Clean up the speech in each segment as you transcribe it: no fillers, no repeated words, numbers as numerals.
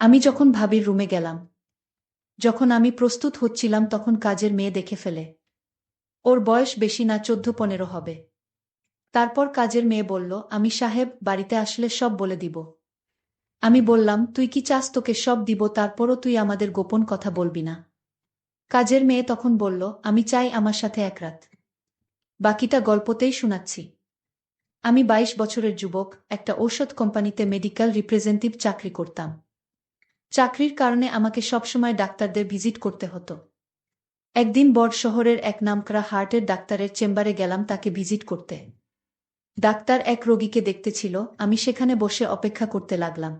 আমি যখন ভাবির রুমে গেলাম, যখন আমি প্রস্তুত হচ্ছিলাম তখন কাজের মেয়ে দেখে ফেলে। ওর বয়স বেশি না, 14-15 হবে। তারপর কাজের মেয়ে বলল, আমি সাহেব বাড়িতে আসলে সব বলে দিব। আমি বললাম, তুই কি চাস তোকে সব দিব, তারপরও তুই আমাদের গোপন কথা বলবি না? কাজের মেয়ে তখন বলল, আমি চাই আমার সাথে এক রাত। বাকিটা গল্পতেই শোনাচ্ছি। আমি 22 বছরের যুবক, একটা ঔষধ কোম্পানিতে মেডিকেল রিপ্রেজেন্টেটিভ চাকরি করতাম। চাকরির কারণে আমাকে সবসময় ডাক্তারদের ভিজিট করতে হতো। একদিন বড় শহরের এক নামকরা হার্টের ডাক্তারের চেম্বারে গেলাম তাকে ভিজিট করতে। ডাক্তার এক রোগীকে দেখতে ছিল, আমি সেখানে বসে অপেক্ষা করতে লাগলাম।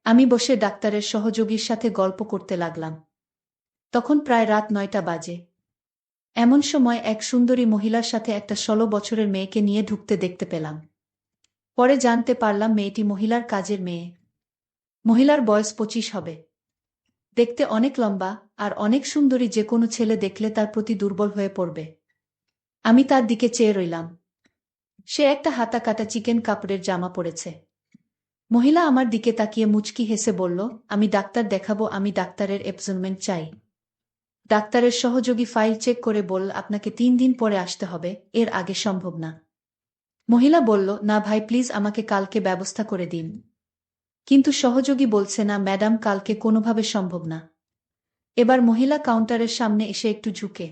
আমি বসে ডাক্তারের সহযোগীর সাথে গল্প করতে লাগলাম। তখন প্রায় রাত 9টা বাজে। এমন সময় এক সুন্দরী মহিলার সাথে একটা 16 বছরের মেয়েকে নিয়ে ঢুকতে দেখতে পেলাম। পরে জানতে পারলাম মেয়েটি মহিলার কাজের মেয়ে। মহিলার বয়স 25 হবে। দেখতে অনেক লম্বা আর অনেক সুন্দরী, যে কোনো ছেলে দেখলে তার প্রতি দুর্বল হয়ে পড়বে। আমি তার দিকে চেয়ে রইলাম। সে একটা হাতা কাটা চিকেন কাপড়ের জামা পরেছে। মহিলা আমার দিকে তাকিয়ে মুচকি হেসে বলল, আমি ডাক্তার দেখাবো, আমি ডাক্তারের অ্যাপয়েন্টমেন্ট চাই। ডাক্তারের সহযোগী ফাইল চেক করে বলল, আপনাকে 3 দিন পরে আসতে হবে, এর আগে সম্ভব না। মহিলা বলল, না ভাই প্লিজ, আমাকে কালকে ব্যবস্থা করে দিন। কিন্তু সহযোগী বলছে, না ম্যাডাম, কালকে কোনোভাবে সম্ভব না। এবার মহিলা কাউন্টারের সামনে এসে একটু ঝুঁকে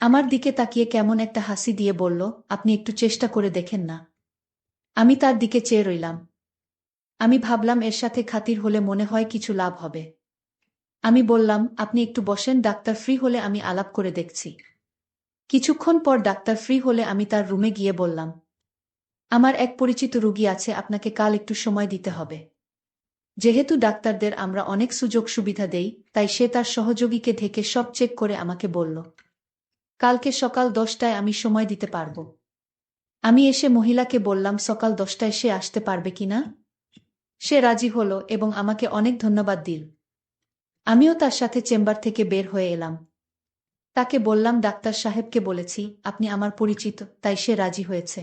আমার দিকে তাকিয়ে কেমন একটা হাসি দিয়ে বলল, আপনি একটু চেষ্টা করে দেখেন না? আমি তার দিকে চেয়ে রইলাম। আমি ভাবলাম এর সাথে খাতির হলে মনে হয় কিছু লাভ হবে। আমি বললাম, আপনি একটু বসেন, ডাক্তার ফ্রি হলে আমি আলাপ করে দেখছি। কিছুক্ষণ পর ডাক্তার ফ্রি হলে আমি তার রুমে গিয়ে বললাম, আমার এক পরিচিত রোগী আছে, আপনাকে কাল একটু সময় দিতে হবে। যেহেতু ডাক্তারদের আমরা অনেক সুযোগ সুবিধা দেই, তাই সে তার সহযোগীকে ঢেকে সব চেক করে আমাকে বলল, কালকে সকাল 10টায় আমি সময় দিতে পারব। আমি এসে মহিলাকে বললাম সকাল 10টায় সে আসতে পারবে কিনা। সে রাজি হলো এবং আমাকে অনেক ধন্যবাদ দিল। আমিও তার সাথে চেম্বার থেকে বের হয়ে এলাম। তাকে বললাম, ডাক্তার সাহেবকে বলেছি আপনি আমার পরিচিত, তাই সে রাজি হয়েছে।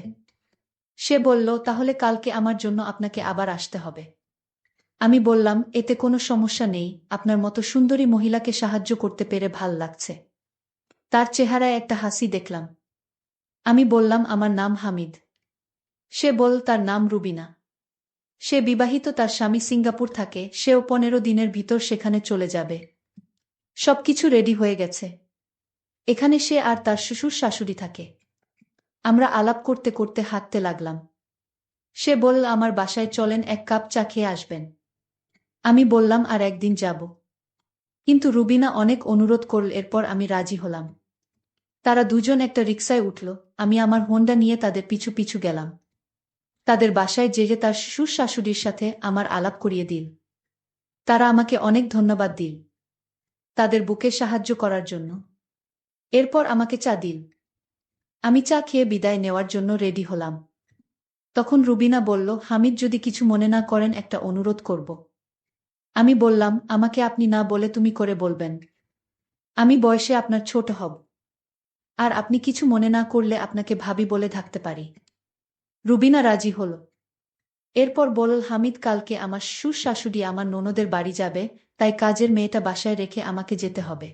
সে বলল, তাহলে কালকে আমার জন্য আপনাকে আবার আসতে হবে। আমি বললাম, এতে কোনো সমস্যা নেই, আপনার মতো সুন্দরী মহিলাকে সাহায্য করতে পেরে ভাল লাগছে। তার চেহারায় একটা হাসি দেখলাম। আমি বললাম, আমার নাম হামিদ। সে বলল, তার নাম রুবিনা। সে বিবাহিত, তার স্বামী সিঙ্গাপুর থাকে, সেও 15 দিনের ভিতর সেখানে চলে যাবে। সবকিছু রেডি হয়ে গেছে। এখানে সে আর তার শ্বশুর শাশুড়ি থাকে। আমরা আলাপ করতে করতে হাঁটতে লাগলাম। সে বলল, আমার বাসায় চলেন, এক কাপ চা খেয়ে আসবেন। আমি বললাম, আর একদিন যাব। কিন্তু রুবিনা অনেক অনুরোধ করল, এরপর আমি রাজি হলাম। তারা দুজন একটা রিকশায় উঠল। আমি আমার হোন্ডা নিয়ে তাদের পিছু পিছু গেলাম। তাদের বাসায় যেয়ে তার শ্বশুর শাশুড়ির সাথে আমার আলাপ করিয়ে দিল। তারা আমাকে অনেক ধন্যবাদ দিল তাদের বুকে সাহায্য করার জন্য। এরপর আমাকে চা দিল। আমি চা খেয়ে বিদায় নেওয়ার জন্য রেডি হলাম। তখন রুবিনা বলল, হামিদ, যদি কিছু মনে না করেন একটা অনুরোধ করব। আমি বললাম, আমাকে আপনি না বলে তুমি করে বলবেন। আমি বয়সে আপনার ছোট হব। আর আপনি কিছু মনে না করলে আপনাকে ভাবি বলে থাকতে পারি। রুবিনা রাজি হল। এরপর বলল, হামিদ, কালকে আমার শ্বশুর শাশুড়ি আমার ননদের বাড়ি যাবে, তাই কাজের মেয়েটা বাসায় রেখে আমাকে যেতে হবে।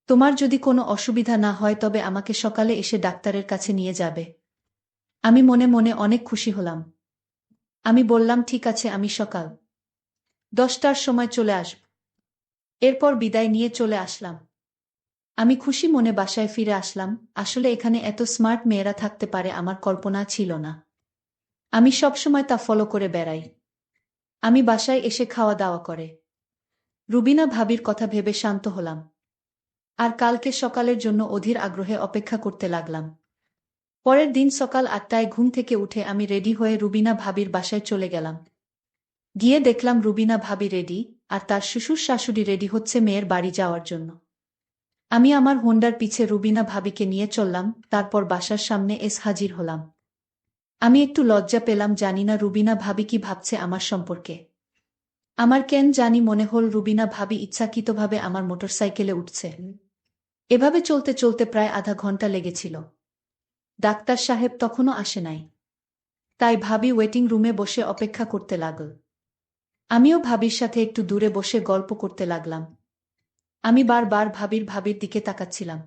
তোমার যদি কোনো অসুবিধা না হয় তবে আমাকে সকালে এসে ডাক্তারের কাছে নিয়ে যাবে। আমি মনে মনে অনেক খুশি হলাম। আমি বললাম, ঠিক আছে, আমি সকাল 10টার সময় চলে আসব। এরপর বিদায় নিয়ে চলে আসলাম। আমি খুশি মনে বাসায় ফিরে আসলাম। আসলে এখানে এত স্মার্ট মেয়েরা থাকতে পারে আমার কল্পনা ছিল না। আমি সবসময় তা ফলো করে বেড়াই। আমি বাসায় এসে খাওয়া দাওয়া করে রুবিনা ভাবির কথা ভেবে শান্ত হলাম। আর কালকে সকালের জন্য অধীর আগ্রহে অপেক্ষা করতে লাগলাম। পরের দিন সকাল 8টায় ঘুম থেকে উঠে আমি রেডি হয়ে রুবিনা ভাবির বাসায় চলে গেলাম। গিয়ে দেখলাম রুবিনা ভাবি রেডি, আর তার শ্বশুর শাশুড়ি রেডি হচ্ছে মেয়ের বাড়ি যাওয়ার জন্য। আমি আমার হোন্ডার পিছে রুবিনা ভাবিকে নিয়ে চললাম, তারপর বাসার সামনে হাজির হলাম। আমি একটু লজ্জা পেলাম, জানি না রুবিনা ভাবি কি ভাবছে আমার সম্পর্কে। আমার কেন জানি মনে হল রুবিনা ভাবি ইচ্ছাকৃতভাবে আমার মোটরসাইকেলে উঠছে। এভাবে চলতে চলতে প্রায় আধা ঘন্টা লেগেছিল। ডাক্তার সাহেব তখনও আসে নাই। তাই ভাবি ওয়েটিং রুমে বসে অপেক্ষা করতে লাগল। আমিও ভাবির সাথে একটু দূরে বসে গল্প করতে লাগলাম। আমি বারবার ভাবির দিকে তাকাচ্ছিলাম।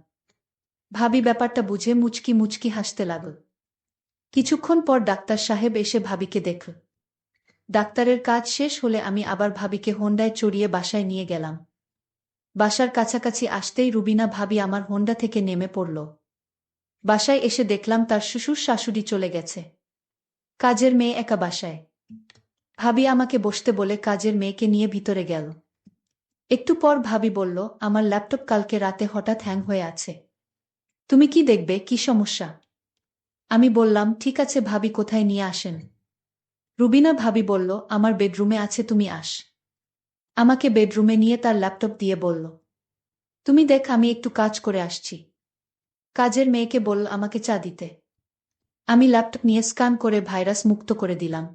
ভাবি ব্যাপারটা বুঝে মুচকি মুচকি হাসতে লাগল। কিছুক্ষণ পর ডাক্তার সাহেব এসে ভাবিকে দেখল। ডাক্তারের কাজ শেষ হলে আমি আবার ভাবিকে হোন্ডায় চড়িয়ে বাসায় নিয়ে গেলাম। বাসার কাছাকাছি আসতেই রুবিনা ভাবি আমার হোন্ডা থেকে নেমে পড়ল। বাসায় এসে দেখলাম তার শ্বশুর শাশুড়ি চলে গেছে। কাজের মেয়ে একা বাসায়। ভাবি আমাকে বসতে বলে কাজের মেয়েকে নিয়ে ভিতরে গেল। একটু পর ভাবি বলল, আমার ল্যাপটপ কালকে রাতে হঠাৎ হ্যাং হয়ে আছে। তুমি কি দেখবে, কি সমস্যা? আমি বললাম, ঠিক আছে ভাবি, কোথায় নিয়ে আসেন? রুবিনা ভাবি বলল, আমার বেডরুমে আছে, তুমি আস। আমাকে বেডরুমে নিয়ে তার ল্যাপটপ দিয়ে বলল, তুমি দেখ, আমি একটু কাজ করে আসছি। কাজের মেয়েকে বলল আমাকে চা দিতে। আমি ল্যাপটপ নিয়ে স্ক্যান করে ভাইরাস মুক্ত করে দিলাম।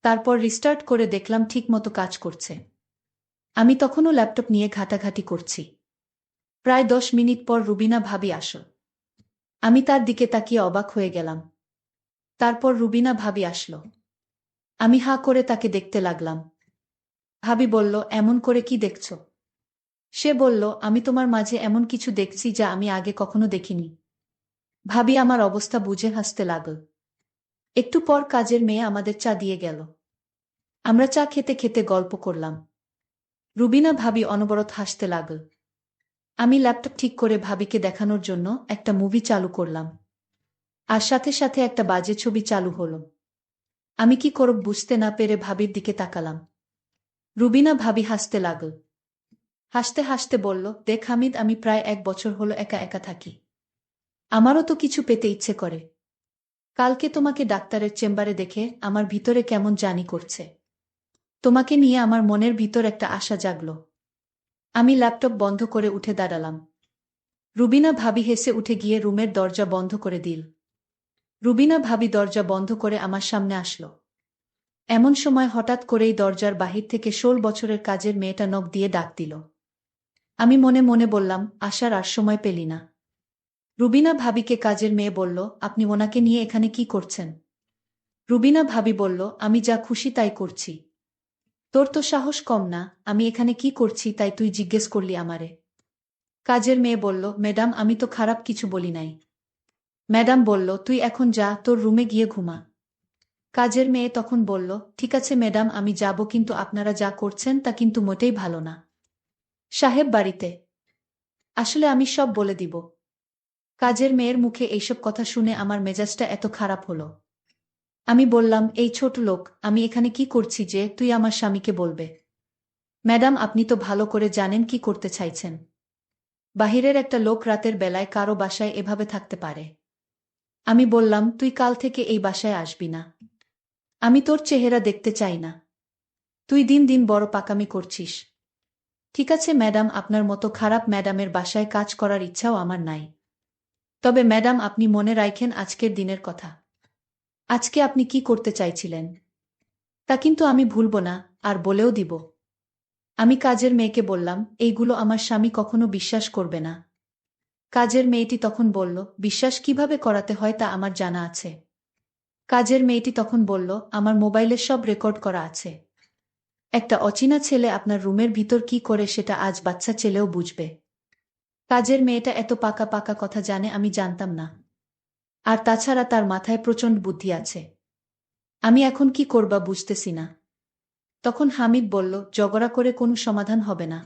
তারপর রিস্টার্ট করে দেখলাম ঠিকমতো কাজ করছে। আমি তখনও ল্যাপটপ নিয়ে ঘাটাঘাটি করছি। প্রায় 10 মিনিট পর রুবিনা ভাবি আসল। আমি তার দিকে তাকিয়ে অবাক হয়ে গেলাম। তারপর রুবিনা ভাবি আসলো। আমি হাঁ করে তাকে দেখতে লাগলাম। ভাবি বলল, এমন করে কি দেখছ? সে বলল, আমি তোমার মাঝে এমন কিছু দেখছি যা আমি আগে কখনো দেখিনি। ভাবি আমার অবস্থা বুঝে হাসতে লাগল। একটু পর কাজের মেয়ে আমাদের চা দিয়ে গেল। আমরা চা খেতে খেতে গল্প করলাম। রুবিনা ভাবি অনবরত হাসতে লাগল। আমি ল্যাপটপ ঠিক করে ভাবিকে দেখানোর জন্য একটা মুভি চালু করলাম। আর সাথে সাথে একটা বাজে ছবি চালু হলো। আমি কি করব বুঝতে না পেরে ভাবির দিকে তাকালাম। রুবিনা ভাবি হাসতে লাগল। হাসতে হাসতে বলল, দেখ হামিদ, আমি প্রায় 1 বছর হলো একা একা থাকি। আমারও তো কিছু পেতে ইচ্ছে করে। কালকে তোমাকে ডাক্তারের চেম্বারে দেখে আমার ভিতরে কেমন জানি করছে। তোমাকে নিয়ে আমার মনের ভিতর একটা আশা জাগল। আমি ল্যাপটপ বন্ধ করে উঠে দাঁড়ালাম। রুবিনা ভাবি হেসে উঠে গিয়ে রুমের দরজা বন্ধ করে দিল। রুবিনা ভাবি দরজা বন্ধ করে আমার সামনে আসলো। এমন সময় হঠাৎ করেই দরজার বাহির থেকে 16 বছরের কাজের মেয়েটা নখ দিয়ে ডাক দিল। আমি মনে মনে বললাম, আসার আর সময় পেলি না। রুবিনা ভাবিকে কাজের মেয়ে বলল, আপনি ওনাকে নিয়ে এখানে কি করছেন? রুবিনা ভাবি বলল, আমি যা খুশি তাই করছি। তোর তো সাহস কম না, আমি এখানে কি করছি তাই তুই জিজ্ঞেস করলি আমারে? কাজের মেয়ে বলল, ম্যাডাম, আমি তো খারাপ কিছু বলি নাই। ম্যাডাম বলল, তুই এখন যা, তোর রুমে গিয়ে ঘুমা। কাজের মেয়ে তখন বলল, ঠিক আছে ম্যাডাম, আমি যাব, কিন্তু আপনারা যা করছেন তা কিন্তু মোটেই ভালো না। সাহেব বাড়িতে আসলে আমি সব বলে দিব। কাজের মেয়ের মুখে এইসব কথা শুনে আমার মেজাজটা এত খারাপ হলো। আমি বললাম, এই ছোট লোক, আমি এখানে কি করছি যে তুই আমার স্বামীকে বলবে? ম্যাডাম, আপনি তো ভালো করে জানেন কি করতে চাইছেন। বাহিরের একটা লোক রাতের বেলায় কারো বাসায় এভাবে থাকতে পারে? আমি বললাম, তুই কাল থেকে এই বাসায় আসবি না। আমি তোর চেহারা দেখতে চাই না। তুই দিন দিন বড় পাকামি করছিস। ঠিক আছে ম্যাডাম, আপনার মতো খারাপ ম্যাডামের বাসায় কাজ করার ইচ্ছাও আমার নাই। তবে ম্যাডাম, আপনি মনে রাখেন আজকের দিনের কথা। আজকে আপনি কি করতে চাইছিলেন তা কিন্তু আমি ভুলব না, আর বলেও দিব। আমি কাজের মেয়েকে বললাম, এইগুলো আমার স্বামী কখনো বিশ্বাস করবে না। কাজের মেয়েটি তখন বলল, বিশ্বাস কিভাবে করাতে হয় তা আমার জানা আছে। কাজের মেয়েটি তখন বলল, আমার মোবাইলে সব রেকর্ড করা আছে। একটা অচেনা ছেলে আপনার রুমের ভিতর কি করে সেটা আজ বাচ্চা ছেলেও বুঝবে। কাজের মেয়েটা এত পাকা পাকা কথা জানে আমি জানতাম না। আর তাছাড়া তার মাথায় প্রচণ্ড বুদ্ধি আছে। আমি এখন কি করবা বুঝতেছি না। তখন হামিদ বলল, ঝগড়া করে কোনো সমাধান হবে না।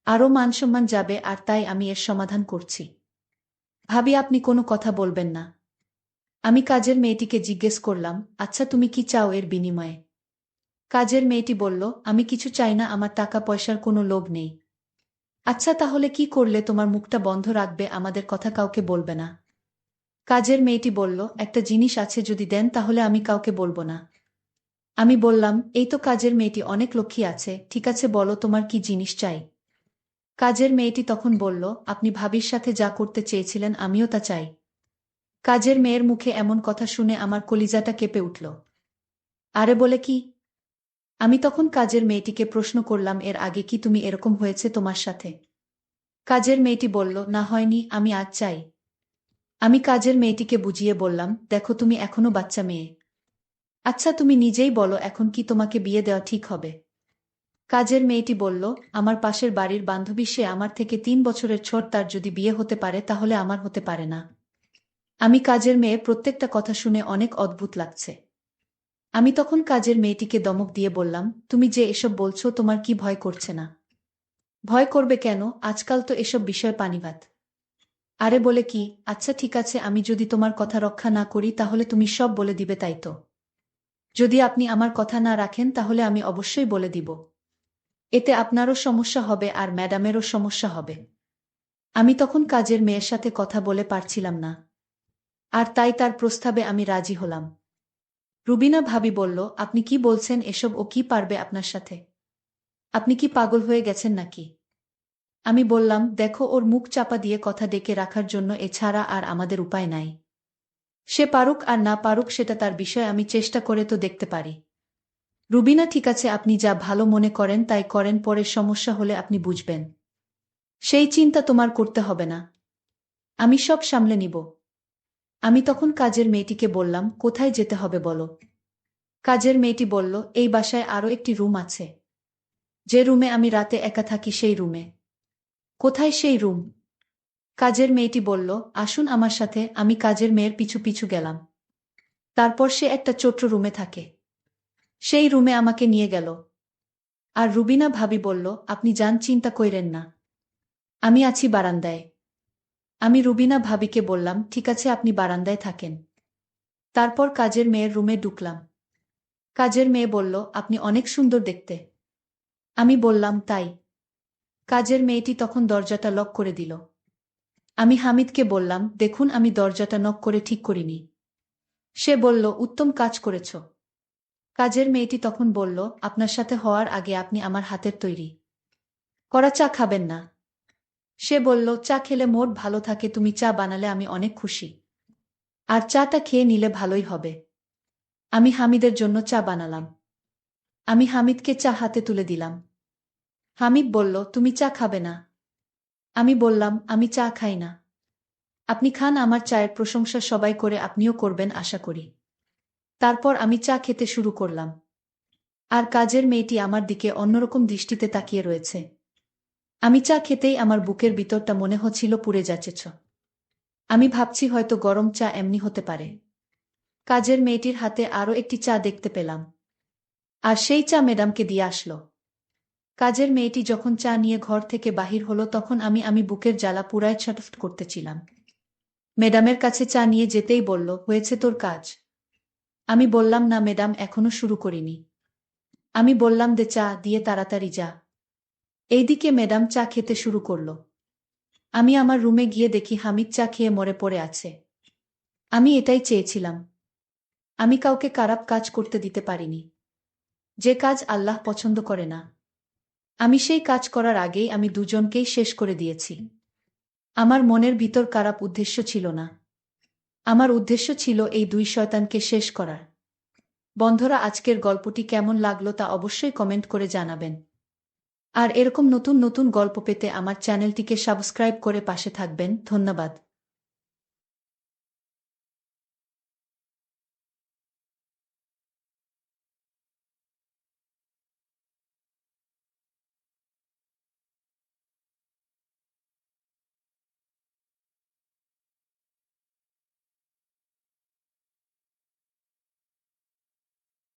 আরও মানসম্মান যাবে, আর তাই আমি এর সমাধান করছি। ভাবি, আপনি কোনো কথা বলবেন না। আমি কাজের মেয়েটিকে জিজ্ঞেস করলাম, আচ্ছা তুমি কি চাও এর বিনিময়ে? কাজের মেয়েটি বলল, আমি কিছু চাই না, আমার টাকা পয়সার কোনো লোভ নেই। আচ্ছা তাহলে কি করলে তোমার মুখটা বন্ধ রাখবে, আমাদের কথা কাউকে বলবে না? কাজের মেয়েটি বলল, একটা জিনিস আছে, যদি দেন তাহলে আমি কাউকে বলবো না। আমি বললাম, এই তো কাজের মেয়েটি অনেক লক্ষ্মী আছে, ঠিক আছে বলো তোমার কি জিনিস চাই। কাজের মেয়েটি তখন বলল, আপনি ভাবির সাথে যা করতে চেয়েছিলেন আমিও তা চাই। কাজের মেয়ের মুখে এমন কথা শুনে আমার কলিজাটা কেঁপে উঠল। আরে বলে কি? আমি তখন কাজের মেয়েটিকে প্রশ্ন করলাম, এর আগে কি তুমি এরকম হয়েছে তোমার সাথে? কাজের মেয়েটি বলল, না হয়নি, আমি আজ চাই। আমি কাজের মেয়েটিকে বুঝিয়ে বললাম, দেখো তুমি এখনো বাচ্চা মেয়ে। আচ্ছা তুমি নিজেই বলো এখন কি তোমাকে বিয়ে দেওয়া ঠিক হবে? কাজের মেয়েটি বলল, আমার পাশের বাড়ির বান্ধবী, সে আমার থেকে 3 বছরের ছোট, তার যদি বিয়ে হতে পারে তাহলে আমার হতে পারে না। আমি কাজের মেয়ের প্রত্যেকটা কথা শুনে অনেক অদ্ভুত লাগছে। আমি তখন কাজের মেয়েটিকে দমক দিয়ে বললাম, তুমি যে এসব বলছো তোমার কি ভয় করছে না? ভয় করবে কেন, আজকাল তো এসব বিষয় পানিভাত। আরে বলে কি, আচ্ছা ঠিক আছে, আমি যদি তোমার কথা রক্ষা না করি তাহলে তুমি সব বলে দিবে তাই তো? যদি আপনি আমার কথা না রাখেন তাহলে আমি অবশ্যই বলে দিব। এতে আপনারও সমস্যা হবে আর ম্যাডামেরও সমস্যা হবে। আমি তখন কাজের মেয়ের সাথে কথা বলে পারছিলাম না। আর তাই তার প্রস্তাবে আমি রাজি হলাম। রুবিনা ভাবি বলল, আপনি কি বলছেন এসব, ও কি পারবে আপনার সাথে? আপনি কি পাগল হয়ে গেছেন নাকি? আমি বললাম, দেখো, ওর মুখ চাপা দিয়ে কথা ডেকে রাখার জন্য এছাড়া আর আমাদের উপায় নাই। সে পারুক আর না পারুক সেটা তার বিষয়, আমি চেষ্টা করে তো দেখতে পারি। রুবিনা, ঠিক আছে, আপনি যা ভালো মনে করেন তাই করেন, পরের সমস্যা হলে আপনি বুঝবেন। সেই চিন্তা তোমার করতে হবে না, আমি সব সামলে নিব। আমি তখন কাজের মেয়েটিকে বললাম, কোথায় যেতে হবে বলো? কাজের মেয়েটি বলল, এই বাসায় আরও একটি রুম আছে। যে রুমে আমি রাতে একা থাকি সেই রুমে। কোথায় সেই রুম? কাজের মেয়েটি বলল, আসুন আমার সাথে। আমি কাজের মেয়ের পিছু পিছু গেলাম। তারপর সে একটা ছোট্ট রুমে থাকে। সেই রুমে আমাকে নিয়ে গেল। আর রুবিনা ভাবি বলল, আপনি যান, চিন্তা কইরেন না, আমি আছি বারান্দায়। আমি রুবিনা ভাবিকে বললাম, ঠিক আছে, আপনি বারান্দায় থাকেন। তারপর কাজের মেয়ের রুমে ঢুকলাম। কাজের মেয়ে বলল, আপনি অনেক সুন্দর দেখতে। আমি বললাম, তাই? কাজের মেয়েটি তখন দরজাটা লক করে দিল। আমি হামিদকে বললাম, দেখুন, আমি দরজাটা নক করে ঠিক করিনি। সে বলল, উত্তম কাজ করেছ। কাজের মেয়েটি তখন বলল, আপনার সাথে হওয়ার আগে আপনি আমার হাতের তৈরি করা চা খাবেন না? সে বলল, চা খেলে মোট ভালো থাকে, তুমি চা বানালে আমি অনেক খুশি। আর চাটা খেয়ে নিলে ভালোই হবে। আমি হামিদের জন্য চা বানালাম। আমি হামিদকে চা হাতে তুলে দিলাম। হামিদ বলল, তুমি চা খাবে না? আমি বললাম, আমি চা খাই না। আপনি খান, আমার চায়ের প্রশংসা সবাই করে, আপনিও করবেন আশা করি। তারপর আমি চা খেতে শুরু করলাম। আর কাজের মেয়েটি আমার দিকে অন্যরকম দৃষ্টিতে তাকিয়ে রয়েছে। আমি চা খেতেই আমার বুকের ভিতরটা মনে হচ্ছিল পুড়ে যাচ্ছেছ। আমি ভাবছি হয়তো গরম চা এমনি হতে পারে। কাজের মেয়েটির হাতে আরও একটি চা দেখতে পেলাম। আর সেই চা ম্যাডামকে দিয়ে আসলো। কাজের মেয়েটি যখন চা নিয়ে ঘর থেকে বাহির হলো তখন আমি বুকের জ্বালা পুরায় ছটফট করতেছিলাম। ম্যাডামের কাছে চা নিয়ে যেতেই বলল, হয়েছে তোর কাজ? আমি বললাম, না ম্যাডাম, এখনো শুরু করিনি। আমি বললাম, দে চা, দিয়ে তাড়াতাড়ি যা। এইদিকে ম্যাডাম চা খেতে শুরু করল। আমি আমার রুমে গিয়ে দেখি হামিদ চা খেয়ে মরে পড়ে আছে। আমি এটাই চেয়েছিলাম। আমি কাউকে খারাপ কাজ করতে দিতে পারিনি। যে কাজ আল্লাহ পছন্দ করে না, আমি সেই কাজ করার আগেই আমি দুজনকেই শেষ করে দিয়েছি। আমার মনের ভিতর খারাপ উদ্দেশ্য ছিল না। আমার উদ্দেশ্য ছিল এই দুই শয়তানকে শেষ করার। বন্ধুরা, আজকের গল্পটি কেমন লাগলো তা অবশ্যই কমেন্ট করে জানাবেন। আর এরকম নতুন নতুন গল্প পেতে আমার চ্যানেলটিকে সাবস্ক্রাইব করে পাশে থাকবেন। ধন্যবাদ।